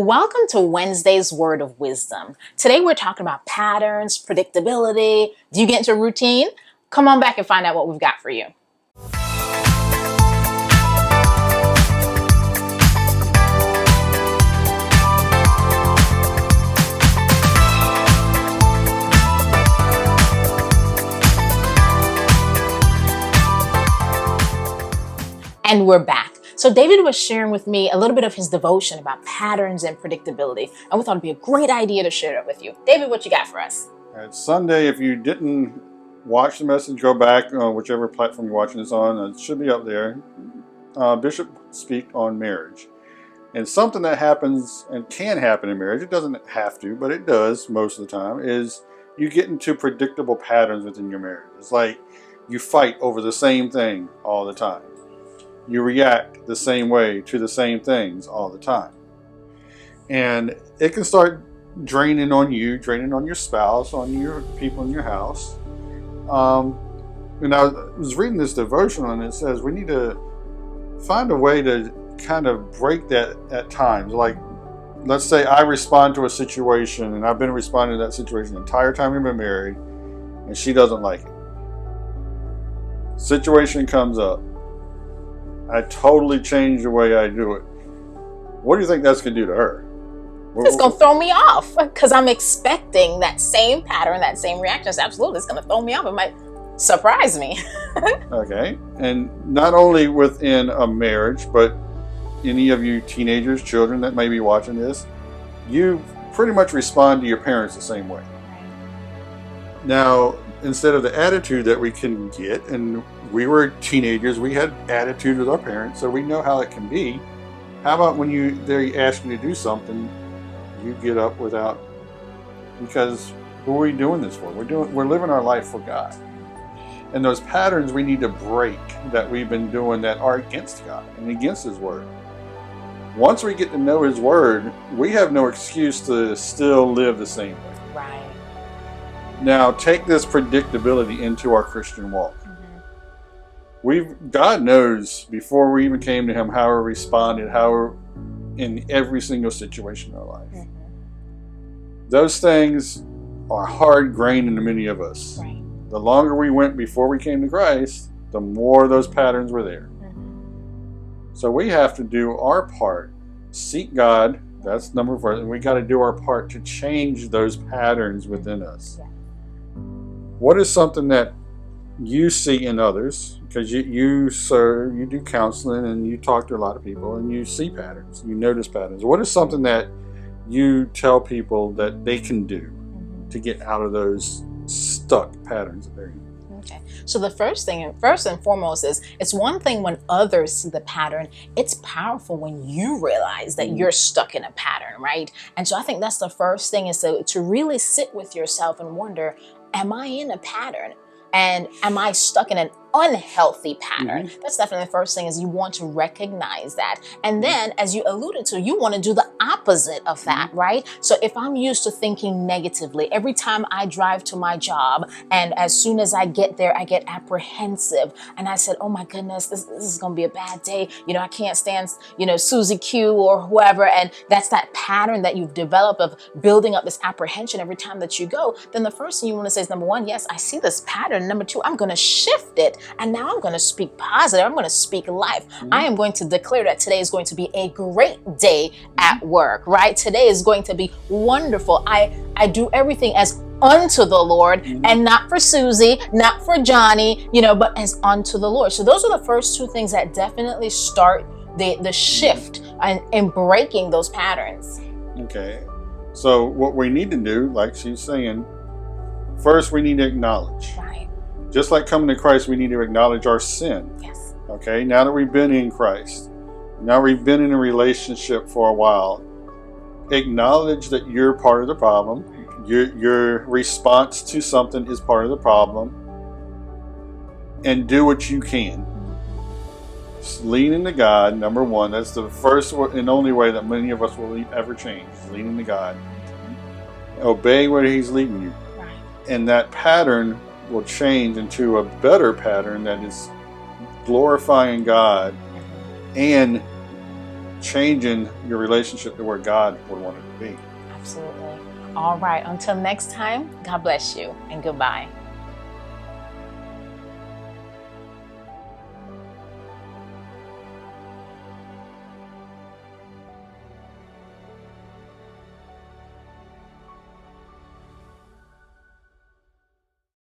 Welcome to Wednesday's Word of Wisdom. Today we're talking about patterns, predictability. Do you get into routine? Come on back and find out what we've got for you. And we're back. So David was sharing with me a little bit of his devotion about patterns and predictability, and we thought it'd be a great idea to share it with you. David, what you got for us? It's Sunday. If you didn't watch the message, go back on whichever platform you're watching this on. It should be up there. Bishop speak on marriage. And something that happens and can happen in marriage, it doesn't have to, but it does most of the time, is you get into predictable patterns within your marriage. It's like you fight over the same thing all the time. You react the same way to the same things all the time. And it can start draining on you, draining on your spouse, on your people in your house. And I was reading this devotional, and it says we need to find a way to kind of break that at times. Like, let's say I respond to a situation, and I've been responding to that situation the entire time we've been married, and she doesn't like it. Situation comes up. I totally changed the way I do it. What do you think that's going to do to her? It's going to throw me off because I'm expecting that same pattern, that same reaction. So absolutely, it's going to throw me off. It might surprise me. Okay. And not only within a marriage, but any of you teenagers, children that may be watching this, you pretty much respond to your parents the same way. Now, instead of the attitude that we can get, and we were teenagers, we had attitude with our parents, so we know how it can be. How about when they ask you to do something, you get up without, because who are we doing this for? We're living our life for God. And those patterns we need to break that we've been doing that are against God and against His Word. Once we get to know His Word, we have no excuse to still live the same way. Right. Now, take this predictability into our Christian walk. God knows before we even came to Him how we responded, how we're in every single situation in our life. Those things are hard grained into many of us. Right. The longer we went before we came to Christ, the more those patterns were there. So we have to do our part. Seek God. That's number 4. And we got to do our part to change those patterns within us. Yeah. What is something that you see in others? Because you serve, you do counseling, and you talk to a lot of people, and you see patterns, you notice patterns. What is something that you tell people that they can do to get out of those stuck patterns that they're in? Okay. So the first and foremost is, it's one thing when others see the pattern. It's powerful when you realize that you're stuck in a pattern, right? And so I think that's the first thing, is to really sit with yourself and wonder, am I in a pattern? And am I stuck in an unhealthy pattern? That's definitely the first thing, is you want to recognize that. And then, as you alluded to, you want to do the opposite of that, right? So if I'm used to thinking negatively, every time I drive to my job, and as soon as I get there, I get apprehensive. And I said, oh my goodness, this is going to be a bad day. I can't stand, Susie Q or whoever. And that's that pattern that you've developed of building up this apprehension every time that you go. Then the first thing you want to say is, number 1, yes, I see this pattern. Number 2, I'm going to shift it. And now I'm going to speak positive. I'm going to speak life. I am going to declare that today is going to be a great day at work, right? Today is going to be wonderful. I do everything as unto the Lord, and not for Susie, not for Johnny, but as unto the Lord. So those are the first 2 things that definitely start the shift and breaking those patterns. Okay. So what we need to do, like she's saying, first we need to acknowledge. Right. Just like coming to Christ, we need to acknowledge our sin. Yes. Okay, now that we've been in Christ, now we've been in a relationship for a while, acknowledge that you're part of the problem. Your response to something is part of the problem. And do what you can. Just lean into God, number 1. That's the first and only way that many of us will ever change. Lean into God. Obey where He's leading you. Right. And that pattern will change into a better pattern that is glorifying God and changing your relationship to where God would want it to be. Absolutely. All right. Until next time, God bless you and goodbye.